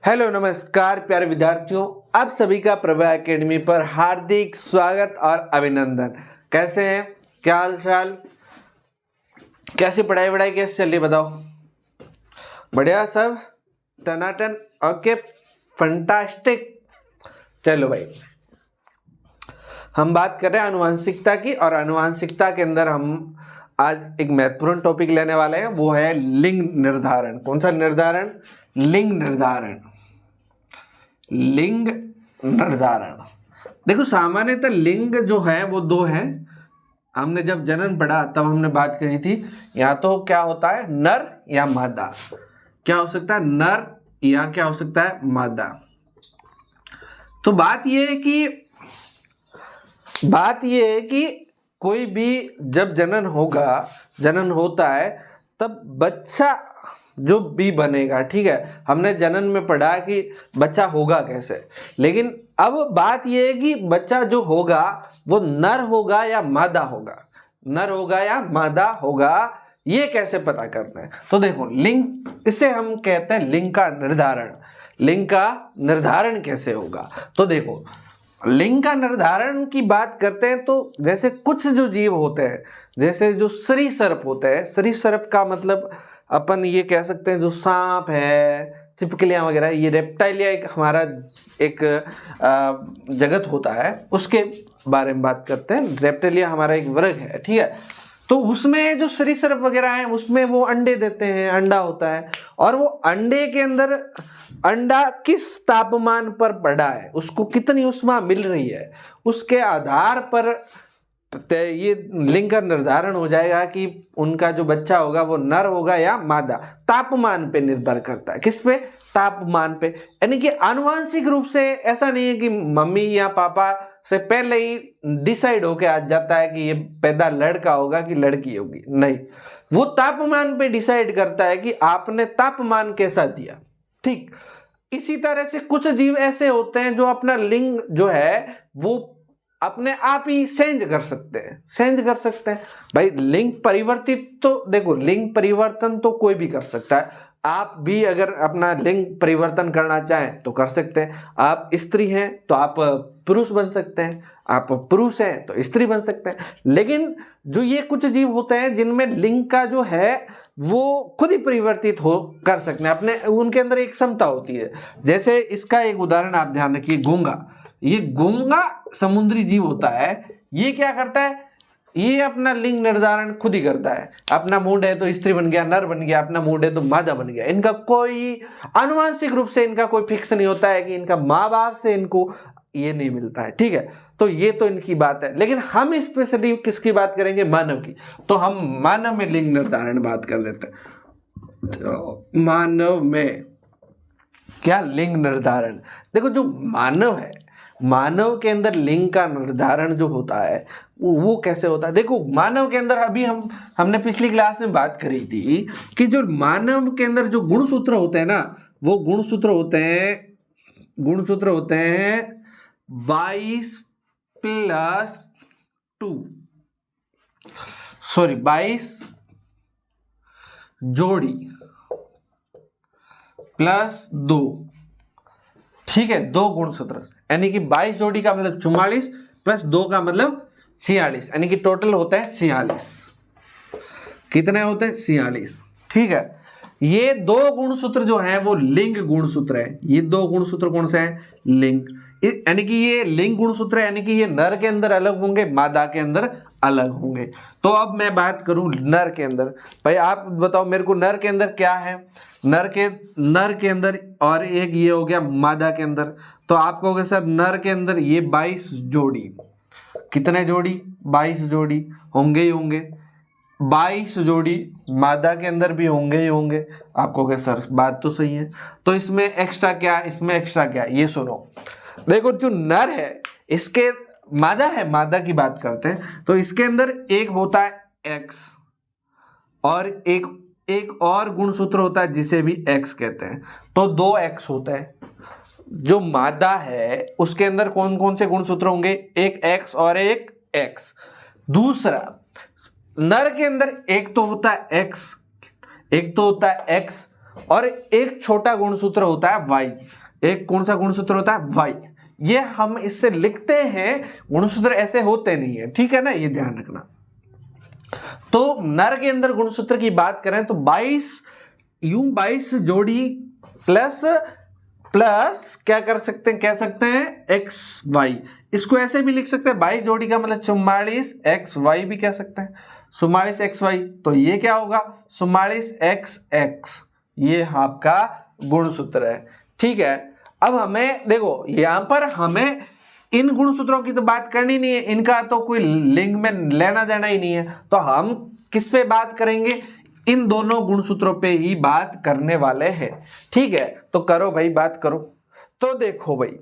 Hello नमस्कार प्यारे विद्यार्थियों, आप सभी का प्रभा एकेडमी पर हार्दिक स्वागत और अभिनंदन। कैसे हैं, क्या हाल चाल, कैसी पढ़ाई वढ़ाई कैसे चल रही बताओ? बढ़िया सब, टनाटन, ओके, फंटास्टिक। चलो भाई, हम बात कर रहे हैं आनुवंशिकता की, और आनुवंशिकता के अंदर हम आज एक महत्वपूर्ण टॉपिक लेने वाले हैं, वो है लिंग निर्धारण। कौन सा निर्धारण? लिंग निर्धारण। लिंग निर्धारण। देखो, सामान्यतः लिंग जो है वो दो है। हमने जब जनन पढ़ा तब हमने बात करी थी, या तो क्या होता है, नर या मादा। क्या हो सकता है? नर या क्या हो सकता है? मादा। तो बात यह है कि कोई भी जब जनन होता है तब बच्चा जो भी बनेगा, ठीक है, हमने जनन में पढ़ा कि बच्चा होगा कैसे, लेकिन अब बात यह है कि बच्चा जो होगा वो नर होगा या मादा होगा, नर होगा या मादा होगा, ये कैसे पता करना है? तो देखो, लिंग, इसे हम कहते हैं लिंग का निर्धारण। लिंग का निर्धारण कैसे होगा? तो देखो, लिंग का निर्धारण की बात करते हैं तो जैसे कुछ जो जीव होते हैं, जैसे जो सरीसृप होते हैं, सरीसृप का मतलब अपन ये कह सकते हैं जो सांप है, छिपकलियां वगैरह, ये रेप्टाइलिया एक हमारा एक जगत होता है, उसके बारे में बात करते हैं। रेप्टाइलिया हमारा एक वर्ग है, ठीक है। तो उसमें जो सरीसृप वगैरह है उसमें वो अंडे देते हैं, अंडा होता है, और वो अंडे के अंदर अंडा किस तापमान पर पड़ा है, उसको कितनी ऊष्मा मिल रही है, उसके आधार पर ये लिंग का निर्धारण हो जाएगा कि उनका जो बच्चा होगा वो नर होगा या मादा। तापमान पे निर्भर करता है। किस पे? तापमान पे। यानी कि आनुवांशिक रूप से ऐसा नहीं है कि मम्मी या पापा से पहले ही डिसाइड होके आ जाता है कि ये पैदा लड़का होगा कि लड़की होगी, नहीं, वो तापमान पे डिसाइड करता है कि आपने तापमान कैसा दिया। ठीक इसी तरह से कुछ जीव ऐसे होते हैं जो अपना लिंग जो है वो अपने आप ही चेंज कर सकते हैं भाई। लिंग परिवर्तित, तो देखो, लिंग परिवर्तन तो कोई भी कर सकता है। आप भी अगर अपना लिंग परिवर्तन करना चाहें तो कर सकते हैं। आप स्त्री हैं तो आप पुरुष बन सकते हैं, आप पुरुष हैं तो स्त्री बन सकते हैं। लेकिन जो ये कुछ जीव होते हैं जिनमें लिंग का जो है वो खुद ही परिवर्तित हो कर सकते हैं, अपने उनके अंदर एक क्षमता होती है। जैसे इसका एक उदाहरण आप ध्यान रखिए, गूंगा। ये गूंगा समुद्री जीव होता है। ये क्या करता है? ये अपना लिंग निर्धारण खुद ही करता है। अपना मूड है तो स्त्री बन गया, नर बन गया, अपना मूड है तो मादा बन गया। इनका कोई आनुवंशिक रूप से इनका कोई फिक्स नहीं होता है कि इनका माँ बाप से इनको ये नहीं मिलता है, ठीक है। तो ये तो इनकी बात है, लेकिन हम स्पेशली किसकी बात करेंगे? मानव की। तो हम मानव में लिंग निर्धारण बात कर लेते हैं। तो मानव में क्या लिंग निर्धारण? देखो, जो मानव है, मानव के अंदर लिंग का निर्धारण जो होता है वो कैसे होता है? देखो, मानव के अंदर अभी हमने पिछली क्लास में बात करी थी कि जो मानव के अंदर जो गुणसूत्र होते हैं ना, वो गुणसूत्र होते हैं 22 जोड़ी प्लस 2, ठीक है, 2 गुणसूत्र, यानी कि 22 जोड़ी का मतलब 44 प्लस 2 का मतलब 46, यानी कि टोटल होता है 46। कितने होते हैं? 46, ठीक है। ये 2 गुणसूत्र जो है वो लिंग गुणसूत्र है। ये 2 गुणसूत्र कौन से हैं? लिंग, यानी कि ये लिंग गुणसूत्र है, यानी कि ये नर के अंदर अलग होंगे, मादा के अंदर अलग होंगे। तो अब मैं बात करूं नर के अंदर। भाई आप बताओ मेरे को, नर के अंदर क्या है? नर के अंदर, और एक ये हो गया मादा के अंदर। तो आप कहोगे सर नर के अंदर ये 22 जोड़ी, कितने जोड़ी? 22 जोड़ी होंगे ही होंगे। 22 जोड़ी मादा के अंदर भी होंगे ही होंगे। आप कहोगे सर बात तो सही है, तो इसमें एक्स्ट्रा क्या, इसमें एक्स्ट्रा क्या? ये सुनो, देखो, जो नर है इसके, मादा है, मादा की बात करते हैं, तो इसके अंदर एक होता है एक्स, और एक और गुणसूत्र होता है जिसे भी एक्स कहते हैं, तो 2 एक्स होता है। जो मादा है उसके अंदर कौन कौन से गुणसूत्र होंगे? एक एक्स और एक एक्स। दूसरा, नर के अंदर एक तो होता है एक्स और एक छोटा गुणसूत्र होता है y। एक कौन सा गुणसूत्र होता है? y। ये हम इससे लिखते हैं, गुणसूत्र ऐसे होते नहीं है, ठीक है ना, ये ध्यान रखना। तो नर के अंदर गुणसूत्र की बात करें तो 22 जोड़ी प्लस क्या कर सकते हैं, कह सकते हैं XY। इसको ऐसे भी लिख सकते हैं, 22 जोड़ी का मतलब 44XY भी कह सकते हैं, 44XY। तो ये क्या होगा? 44XX, ये आपका गुणसूत्र है, ठीक है। अब हमें देखो, यहां पर हमें इन गुणसूत्रों की तो बात करनी नहीं है, इनका तो कोई लिंग में लेना देना ही नहीं है, तो हम किस पे बात करेंगे? इन दोनों गुणसूत्रों पे ही बात करने वाले हैं, ठीक है। तो करो भाई, बात करो। तो देखो भाई,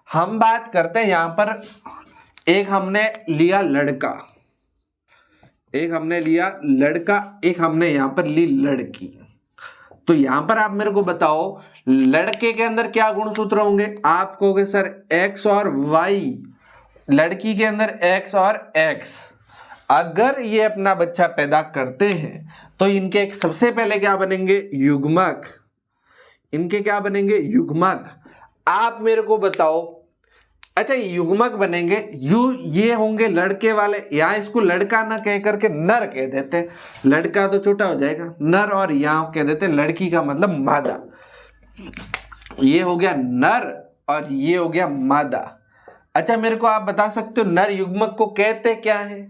हम बात करते हैं यहां पर, एक हमने लिया लड़का, एक हमने लिया लड़का, एक हमने यहां पर ली लड़की। तो यहां पर आप मेरे को बताओ, लड़के के अंदर क्या गुणसूत्र होंगे? आप कहोगे सर x और y, लड़की के अंदर x और x। अगर ये अपना बच्चा पैदा करते हैं तो इनके सबसे पहले क्या बनेंगे? युग्मक। इनके क्या बनेंगे? युग्मक। आप मेरे को बताओ, अच्छा युग्मक बनेंगे, ये होंगे लड़के वाले, यहां इसको लड़का ना कह करके नर कह देते हैं, लड़का तो छोटा हो जाएगा, नर, और यहां कह देते हैं लड़की का मतलब मादा। ये हो गया नर और ये हो गया मादा। अच्छा मेरे को आप बता सकते हो नर युग्मक को कहते क्या है?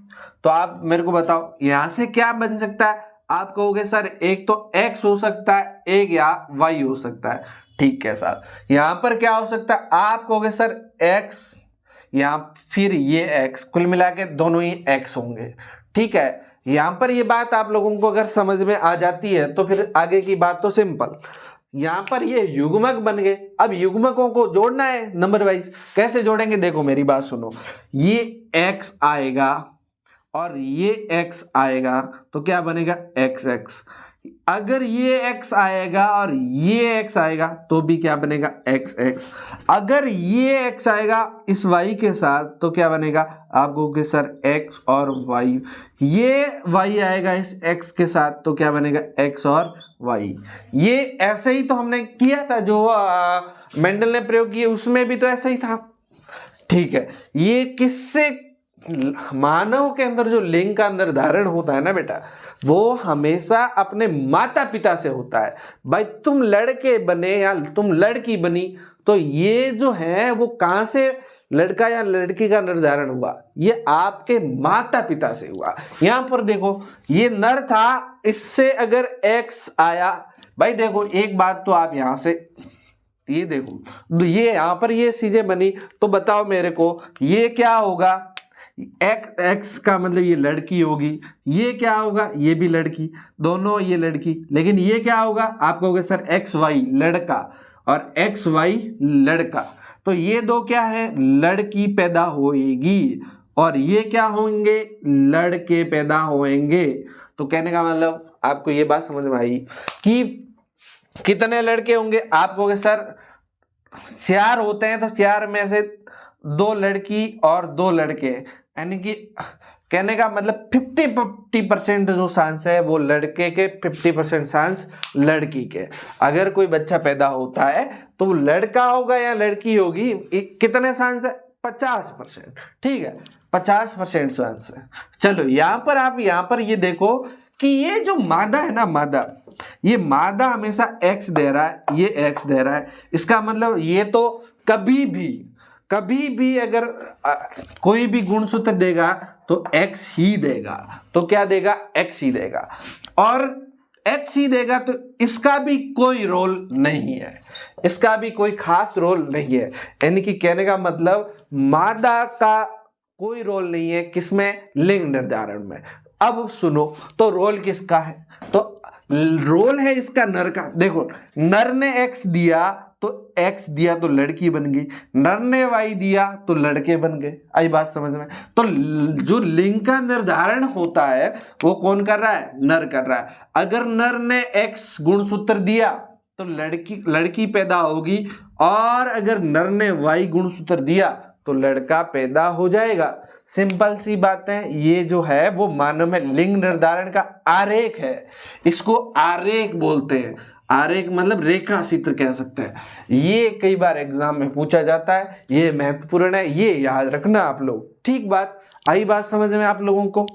तो आप मेरे को बताओ, यहां से क्या बन सकता है? आप कहोगे सर एक तो x हो सकता है, एक या y हो सकता है, ठीक है साहब। यहां पर क्या हो सकता है? आप कहोगे सर x या फिर ये x, कुल मिला के दोनों ही x होंगे, ठीक है। यहां पर ये बात आप लोगों को अगर समझ में आ जाती है तो फिर आगे की बात तो सिंपल। यहां पर ये युग्मक बन गए, अब युग्मकों को जोड़ना है नंबर वाइज। कैसे जोड़ेंगे? देखो मेरी बात सुनो, ये x आएगा और ये x आएगा तो क्या बनेगा? XX। अगर ये x आएगा और ये x आएगा तो भी क्या बनेगा? XX। अगर ये x आएगा इस y के साथ तो क्या बनेगा? आप कहोगे सर x और y। ये y आएगा इस x के साथ तो क्या बनेगा? x और y। ये ऐसे ही तो हमने किया था, जो मेंडल ने प्रयोग किए उसमें भी तो ऐसा ही था, ठीक है। ये किससे? मानव के अंदर जो लिंग का अंदर धारण होता है ना बेटा, वो हमेशा अपने माता पिता से होता है। भाई तुम लड़के बने या तुम लड़की बनी तो ये जो है वो कहां से लड़का या लड़की का निर्धारण हुआ? ये आपके माता पिता से हुआ। यहां पर देखो, ये नर था, इससे अगर x आया, भाई देखो एक बात तो आप यहां से ये देखो, ये यहां पर ये चीजें बनी, तो बताओ मेरे को ये क्या होगा? x का मतलब ये लड़की होगी, ये क्या होगा? ये भी लड़की, दोनों ये लड़की। लेकिन ये क्या होगा? आप कहोगे सर XY लड़का और XY लड़का, तो ये दो क्या है? लड़की पैदा होएगी और ये क्या होंगे? लड़के पैदा होएंगे। तो कहने का मतलब आपको ये बात समझ में आई कि कितने लड़के होंगे? आप कहोगे सर 4 होते हैं, तो 4 में से 2 लड़की और 2 लड़के, यानी कि कहने का मतलब 50% जो चांस है वो लड़के के, 50% चांस लड़की के। अगर कोई बच्चा पैदा होता है तो वो लड़का होगा या लड़की होगी, कितने चांस है? 50%, ठीक है, 50% चांस है। चलो यहाँ पर आप यहाँ पर ये देखो कि ये जो मादा है ना, मादा, ये मादा हमेशा x दे रहा है, ये x दे रहा है। इसका मतलब ये तो कभी भी अगर कोई भी गुणसूत्र देगा तो x ही देगा, तो क्या देगा? x ही देगा। और x ही देगा तो इसका भी कोई रोल नहीं है, इसका भी कोई खास रोल नहीं है। यानी कि कहने का मतलब मादा का कोई रोल नहीं है किसमें? लिंग निर्धारण में। अब सुनो, तो रोल किसका है? तो रोल है इसका नर का। देखो नर ने x दिया तो x दिया तो लड़की बन गई, नर ने y दिया तो लड़के बन गए। आई बात समझ में? तो जो लिंग का निर्धारण होता है वो कौन कर रहा है? नर कर रहा है। अगर नर ने x गुणसूत्र दिया तो लड़की पैदा होगी, और अगर नर ने y गुणसूत्र दिया तो लड़का पैदा हो जाएगा। सिंपल सी बात है। ये जो है वो मानव में लिंग निर्धारण का आरेख है, इसको आरेख बोलते हैं। आरेख मतलब रेखा चित्र कह सकते हैं। ये कई बार एग्जाम में पूछा जाता है, ये महत्वपूर्ण है, ये याद रखना आप लोग। ठीक बात, आई बात समझ में आप लोगों को?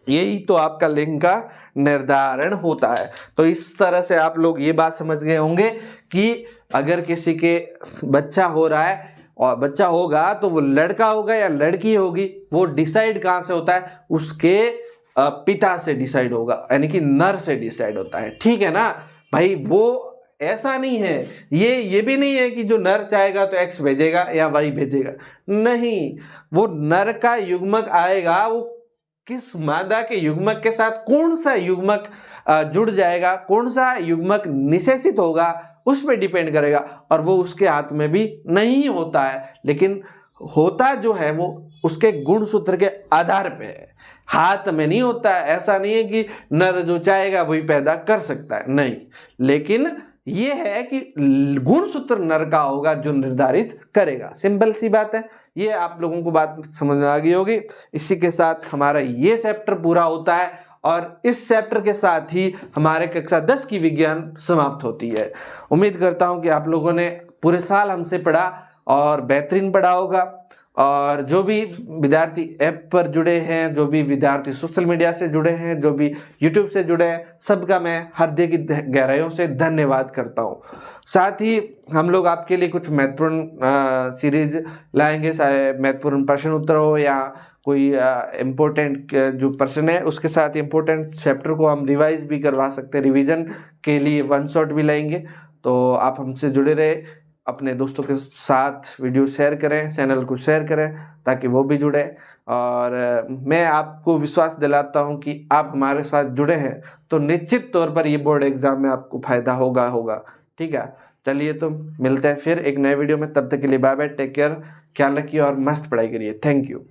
यही तो आपका लिंग का निर्धारण होता है। तो इस तरह से आप लोग ये बात समझ गए होंगे कि अगर किसी के बच्चा हो रहा है और बच्चा होगा तो वो लड़का होगा या लड़की होगी, वो डिसाइड कहाँ से होता है? उसके पिता से डिसाइड होगा, यानी कि नर से डिसाइड होता है। ठीक है ना भाई? वो ऐसा नहीं है, ये भी नहीं है कि जो नर चाहेगा तो एक्स भेजेगा या वाई भेजेगा, नहीं। वो नर का युग्मक आएगा, वो किस मादा के युग्मक के साथ कौन सा युग्मक जुड़ जाएगा, कौन सा युग्मक निषेचित होगा, उस पर डिपेंड करेगा। और वो उसके हाथ में भी नहीं होता है, लेकिन होता जो है वो उसके गुण सूत्र के आधार पे है, हाथ में नहीं होता है। ऐसा नहीं है कि नर जो चाहेगा वही पैदा कर सकता है, नहीं। लेकिन ये है कि गुण सूत्र नर का होगा जो निर्धारित करेगा। सिंपल सी बात है। ये आप लोगों को बात समझ में आ गई होगी। इसी के साथ हमारा ये चैप्टर पूरा होता है और इस चैप्टर के साथ ही हमारे कक्षा 10 की विज्ञान समाप्त होती है। उम्मीद करता हूं कि आप लोगों ने पूरे साल हमसे पढ़ा और बेहतरीन पढ़ा होगा। और जो भी विद्यार्थी ऐप पर जुड़े हैं, जो भी विद्यार्थी सोशल मीडिया से जुड़े हैं, जो भी यूट्यूब से जुड़े हैं, सबका मैं हृदय की गहराइयों से धन्यवाद करता हूं। साथ ही हम लोग आपके लिए कुछ महत्वपूर्ण सीरीज लाएंगे, महत्वपूर्ण प्रश्न उत्तर हो या कोई इम्पोर्टेंट जो प्रश्न है उसके साथ इम्पोर्टेंट चैप्टर को हम रिवाइज भी करवा सकते हैं। रिवीजन के लिए वन शॉट भी लाएंगे। तो आप हमसे जुड़े रहे, अपने दोस्तों के साथ वीडियो शेयर करें, चैनल को शेयर करें ताकि वो भी जुड़े। और मैं आपको विश्वास दिलाता हूं कि आप हमारे साथ जुड़े हैं तो निश्चित तौर पर ये बोर्ड एग्जाम में आपको फायदा होगा। ठीक है, चलिए तो मिलते हैं फिर एक नए वीडियो में। तब तक के लिए बाय बाय, टेक केयर, ख्याल रखिए और मस्त पढ़ाई करिए। Thank you.